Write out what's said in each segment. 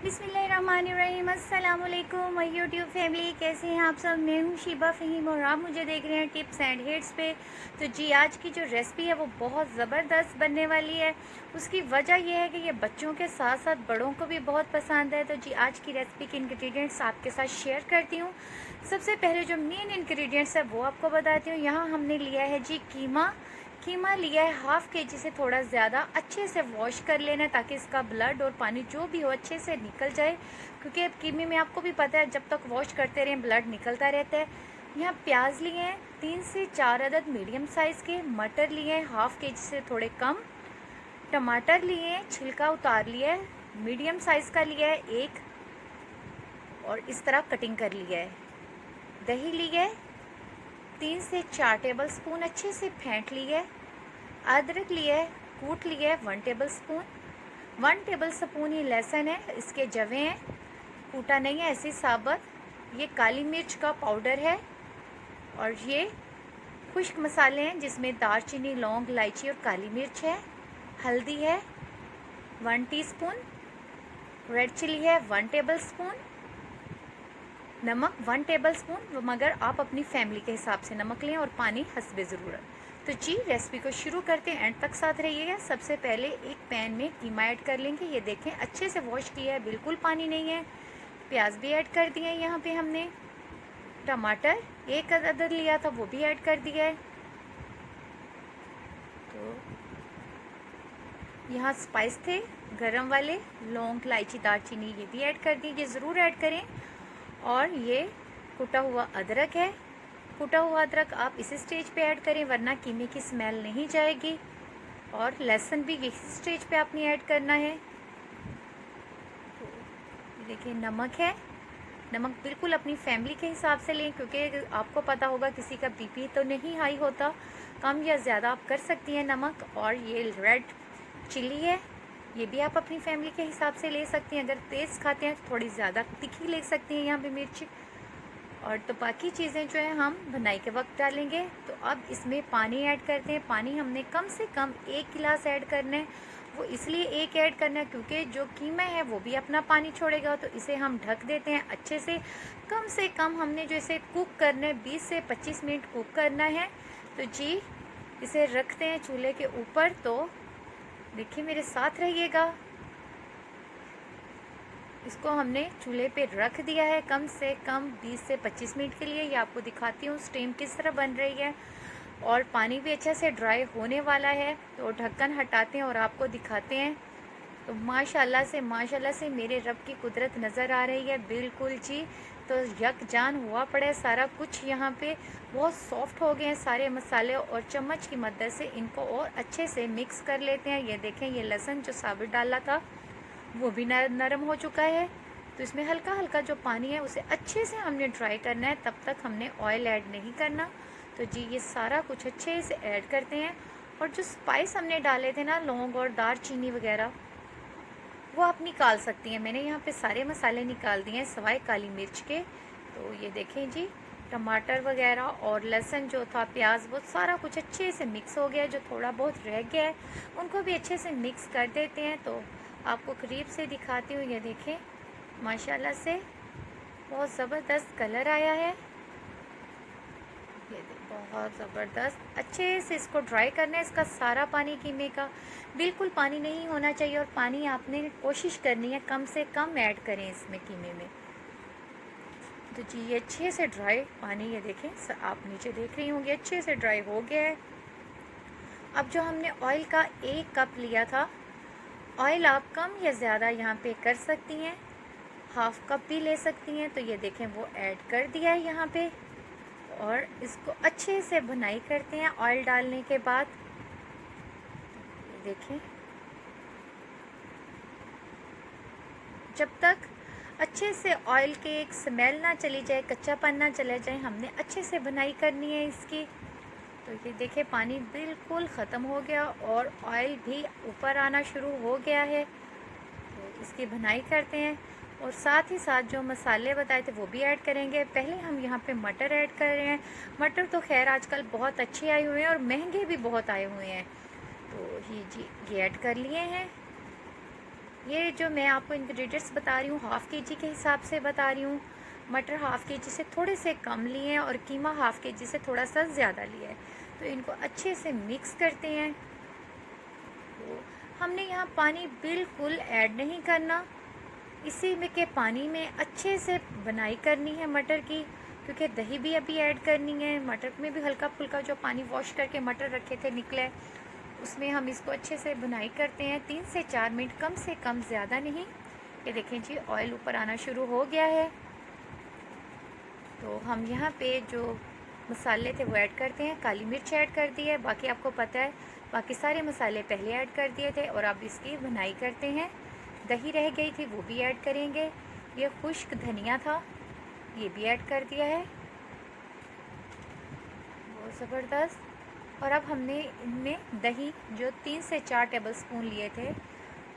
बिस्मिल्लाहिर्रहमानिर्रहीम। अस्सलाम वालेकुम माय यूट्यूब फैमिली, कैसे हैं आप सब। मैं हूँ शीबा फ़हीम और आप मुझे देख रहे हैं टिप्स एंड हिट्स पे। तो जी, आज की जो रेसिपी है वो बहुत ज़बरदस्त बनने वाली है। उसकी वजह यह है कि ये बच्चों के साथ साथ बड़ों को भी बहुत पसंद है। तो जी, आज की रेसिपी के इंग्रेडिएंट्स आपके साथ शेयर करती हूँ। सबसे पहले जो मेन इंग्रेडिएंट्स है वो आपको बताती हूँ। यहाँ हमने लिया है जी कीमा। कीमा लिया है हाफ़ केजी से थोड़ा ज़्यादा। अच्छे से वॉश कर लेना है ताकि इसका ब्लड और पानी जो भी हो अच्छे से निकल जाए, क्योंकि अब कीमे में आपको भी पता है जब तक वॉश करते रहें ब्लड निकलता रहता है। यहाँ प्याज लिए हैं 3 से 4 अदद मीडियम साइज़ के। मटर लिए हैं हाफ़ केजी से थोड़े कम। टमाटर लिए हैं, छिलका उतार लिया है, मीडियम साइज़ का लिया है एक, और इस तरह कटिंग कर लिया है। दही लिया है 3 से 4 टेबल स्पून, अच्छे से फेंट लिया है। अदरक लिया है, कूट लिया है 1 टेबल स्पून। 1 टेबल स्पून ये लहसुन है, इसके जवे हैं, कूटा नहीं है, ऐसे साबुत। ये काली मिर्च का पाउडर है, और ये खुश्क मसाले हैं जिसमें दालचीनी, लौंग, इलायची और काली मिर्च है। हल्दी है 1 टीस्पून। रेड चिली है 1 टेबल स्पून। नमक 1 टेबल स्पून, मगर आप अपनी फैमिली के हिसाब से नमक लें, और पानी हस्बे ज़रूरत। तो जी, रेसिपी को शुरू करते हैं, एंड तक साथ रहिएगा। सबसे पहले एक पैन में कीमा ऐड कर लेंगे। ये देखें अच्छे से वॉश किया है, बिल्कुल पानी नहीं है। प्याज भी ऐड कर दिया है यहाँ पे हमने। टमाटर एक अदद लिया था वो भी ऐड कर दिया है। तो यहाँ स्पाइस थे गरम वाले, लौंग, इलायची, दालचीनी, ये भी ऐड कर दीजिए, ज़रूर ऐड करें। और ये कुटा हुआ अदरक है। कुटा हुआ अदरक आप इसी स्टेज पे ऐड करें, वरना कीमे की स्मेल नहीं जाएगी। और लहसुन भी इसी स्टेज पे आपने ऐड करना है। तो देखिए, नमक है। नमक बिल्कुल अपनी फैमिली के हिसाब से लें, क्योंकि आपको पता होगा किसी का बीपी तो नहीं हाई होता, कम या ज़्यादा आप कर सकती हैं नमक। और ये रेड चिली है, ये भी आप अपनी फैमिली के हिसाब से ले सकती हैं। अगर तेज़ खाते हैं तो थोड़ी ज़्यादा तीखी ले सकती हैं यहाँ पे मिर्च। और तो बाकी चीज़ें जो है हम भुनाई के वक्त डालेंगे। तो अब इसमें पानी ऐड करते हैं। पानी हमने कम से कम 1 गिलास ऐड करना है। वो इसलिए एक ऐड करना है क्योंकि जो कीमा है वो भी अपना पानी छोड़ेगा। तो इसे हम ढक देते हैं अच्छे से कम हमने जो इसे कुक करना है 20 से 25 मिनट कुक करना है। तो जी, इसे रखते हैं चूल्हे के ऊपर। तो देखिए, मेरे साथ रहिएगा। इसको हमने चूल्हे पे रख दिया है कम से कम 20 से 25 मिनट के लिए। ये आपको दिखाती हूँ स्टीम किस तरह बन रही है, और पानी भी अच्छे से ड्राई होने वाला है। तो ढक्कन हटाते हैं और आपको दिखाते हैं। तो माशाल्लाह से मेरे रब की कुदरत नज़र आ रही है बिल्कुल जी। तो यकजान हुआ पड़ा है सारा कुछ। यहाँ पे बहुत सॉफ्ट हो गए हैं सारे मसाले, और चम्मच की मदद से इनको और अच्छे से मिक्स कर लेते हैं। ये देखें, ये लहसुन जो साबुत डाला था वो भी नरम हो चुका है। तो इसमें हल्का हल्का जो पानी है उसे अच्छे से हमने ड्राई करना है, तब तक हमने ऑयल ऐड नहीं करना। तो जी, ये सारा कुछ अच्छे से ऐड करते हैं। और जो स्पाइस हमने डाले थे ना, लौंग और दालचीनी वगैरह, वो आप निकाल सकती हैं। मैंने यहाँ पे सारे मसाले निकाल दिए हैं सिवाय काली मिर्च के। तो ये देखें जी, टमाटर वगैरह और लहसुन जो था, प्याज, वो सारा कुछ अच्छे से मिक्स हो गया। जो थोड़ा बहुत रह गया है उनको भी अच्छे से मिक्स कर देते हैं। तो आपको करीब से दिखाती हूँ। ये देखें, माशाल्लाह से बहुत ज़बरदस्त कलर आया है। ये बहुत ज़बरदस्त। अच्छे से इसको ड्राई करना है, इसका सारा पानी कीमे का बिल्कुल पानी नहीं होना चाहिए। और पानी आपने कोशिश करनी है कम से कम ऐड करें इसमें कीमे में। तो जी, ये अच्छे से ड्राई पानी, ये देखें, आप नीचे देख रही होंगी, अच्छे से ड्राई हो गया है। अब जो हमने ऑयल का 1 कप लिया था, ऑयल आप कम या ज़्यादा यहाँ पे कर सकती हैं, हाफ़ कप भी ले सकती हैं। तो ये देखें, वो ऐड कर दिया है यहाँ पे। और इसको अच्छे से भुनाई करते हैं ऑयल डालने के बाद। ये देखें, जब तक अच्छे से ऑयल के एक स्मेल ना चली जाए, कच्चापन ना चला जाए, हमने अच्छे से भुनाई करनी है इसकी। तो ये देखिए, पानी बिल्कुल ख़त्म हो गया और ऑयल भी ऊपर आना शुरू हो गया है। तो इसकी भुनाई करते हैं, और साथ ही साथ जो मसाले बताए थे वो भी ऐड करेंगे। पहले हम यहाँ पे मटर ऐड कर रहे हैं। मटर तो खैर आजकल बहुत अच्छे आए हुए हैं और महंगे भी बहुत आए हुए हैं। तो ये जी, ये ऐड कर लिए हैं। ये जो मैं आपको इंग्रेडिएंट्स बता रही हूँ हाफ़ केजी के हिसाब से बता रही हूँ। मटर हाफ़ केजी से थोड़े से कम लिए हैं और कीमा हाफ़ केजी से थोड़ा सा ज़्यादा लिया है। तो इनको अच्छे से मिक्स करते हैं। तो हमने यहाँ पानी बिल्कुल ऐड नहीं करना, इसी में के पानी में अच्छे से बनाई करनी है मटर की, क्योंकि दही भी अभी ऐड करनी है। मटर में भी हल्का फुल्का जो पानी वॉश करके मटर रखे थे निकले, उसमें हम इसको अच्छे से भुनाई करते हैं 3 से 4 मिनट, कम से कम, ज़्यादा नहीं। ये देखें जी ऑयल ऊपर आना शुरू हो गया है। तो हम यहाँ पे जो मसाले थे वो ऐड करते हैं। काली मिर्च ऐड कर दी है, बाकी आपको पता है बाकी सारे मसाले पहले ऐड कर दिए थे। और अब इसकी भुनाई करते हैं। दही रह गई थी वो भी ऐड करेंगे। ये खुश्क धनिया था, ये भी ऐड कर दिया है, बहुत ज़बरदस्त। और अब हमने इनमें दही जो 3 से 4 टेबलस्पून लिए थे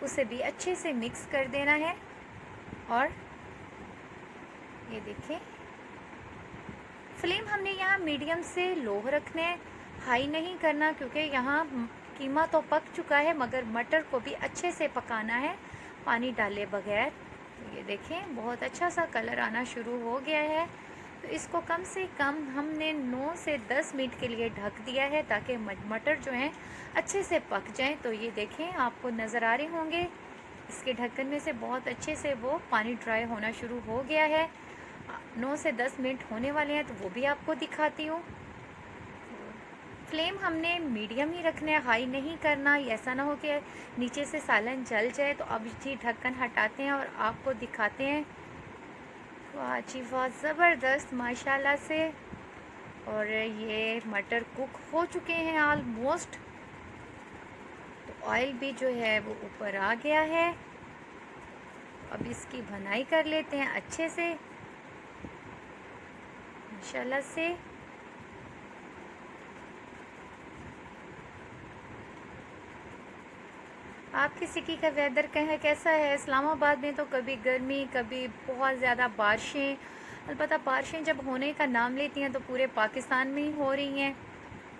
उसे भी अच्छे से मिक्स कर देना है। और ये देखिए फ्लेम हमने यहाँ मीडियम से लो रखना है, हाई नहीं करना, क्योंकि यहाँ कीमा तो पक चुका है मगर मटर को भी अच्छे से पकाना है पानी डाले बगैर। तो ये देखें बहुत अच्छा सा कलर आना शुरू हो गया है। तो इसको कम से कम हमने 9 से 10 मिनट के लिए ढक दिया है ताकि मटर जो हैं अच्छे से पक जाएं। तो ये देखें आपको नज़र आ रहे होंगे इसके ढक्कन में से बहुत अच्छे से वो पानी ड्राई होना शुरू हो गया है। 9 से 10 मिनट होने वाले हैं तो वो भी आपको दिखाती हूँ। फ्लेम हमने मीडियम ही रखना है, हाई नहीं करना, ऐसा ना हो कि नीचे से सालन जल जाए। तो अब जी ढक्कन हटाते हैं और आपको दिखाते हैं। वाह जी वाह, ज़बरदस्त माशाल्लाह से। और ये मटर कुक हो चुके हैं ऑलमोस्ट। तो ऑयल भी जो है वो ऊपर आ गया है। अब इसकी भुनाई कर लेते हैं अच्छे से माशाल्लाह से। आपकी सिटी का वेदर कहें कैसा है? इस्लामाबाद में तो कभी गर्मी कभी बहुत ज़्यादा बारिशें, अलबत्ता बारिशें जब होने का नाम लेती हैं तो पूरे पाकिस्तान में ही हो रही हैं।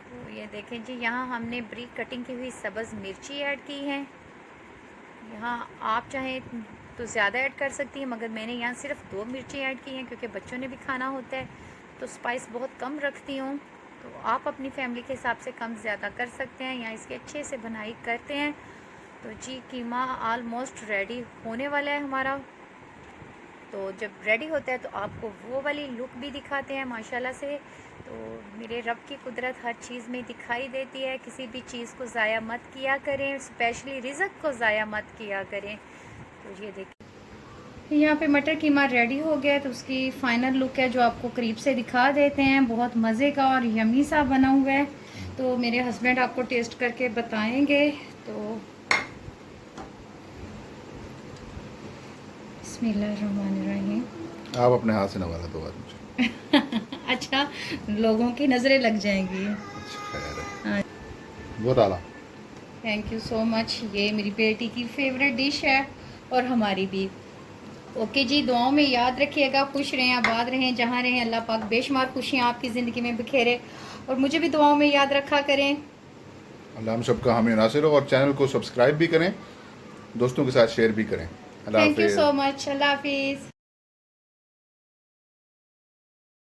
तो ये देखें जी यहाँ हमने ब्रीक कटिंग की हुई सब्ज़ मिर्ची ऐड की है। यहाँ आप चाहें तो ज़्यादा ऐड कर सकती हैं मगर मैंने यहाँ सिर्फ 2 मिर्ची ऐड की हैं क्योंकि बच्चों ने भी खाना होता है तो स्पाइस बहुत कम रखती हूँ। तो आप अपनी फैमिली के हिसाब से कम ज़्यादा कर सकते हैं। यहाँ इसकी अच्छे से भुनाई करते हैं। तो जी कीमा ऑलमोस्ट रेडी होने वाला है हमारा। तो जब रेडी होता है तो आपको वो वाली लुक भी दिखाते हैं माशाल्लाह से। तो मेरे रब की कुदरत हर चीज़ में दिखाई देती है। किसी भी चीज़ को ज़ाया मत किया करें, स्पेशली रिज़्क़ को ज़ाया मत किया करें। तो ये देखिए यहाँ पे मटर कीमा रेडी हो गया है। तो उसकी फ़ाइनल लुक है जो आपको करीब से दिखा देते हैं। बहुत मज़े का और यमी सा बना हुआ है। तो मेरे हस्बैंड आपको टेस्ट करके बताएंगे। तो बिस्मिल्लाहिर्रहमानिर्रहीम। आप अपने हाथ से नवाला दो बार मुझे। अच्छा, लोगों की नज़रें लग जाएंगी। अच्छा खैर है। हाँ, बहुत आला। Thank you so much. ये मेरी बेटी की फेवरेट डिश है और हमारी भी। ओके जी, दुआओं में याद रखिएगा। खुश रहें, आबाद रहें, जहाँ रहें अल्लाह पाक बेशुमार खुशियाँ आपकी ज़िंदगी में बिखेरे। और मुझे भी दुआओं में याद रखा करें। अल्लाह हम सबका हामी नासिर हो। और चैनल को सब्सक्राइब भी करें, दोस्तों के साथ शेयर भी करें। अल्लाह थैंक यू हाफिज़। So much. अल्लाह हाफिज़।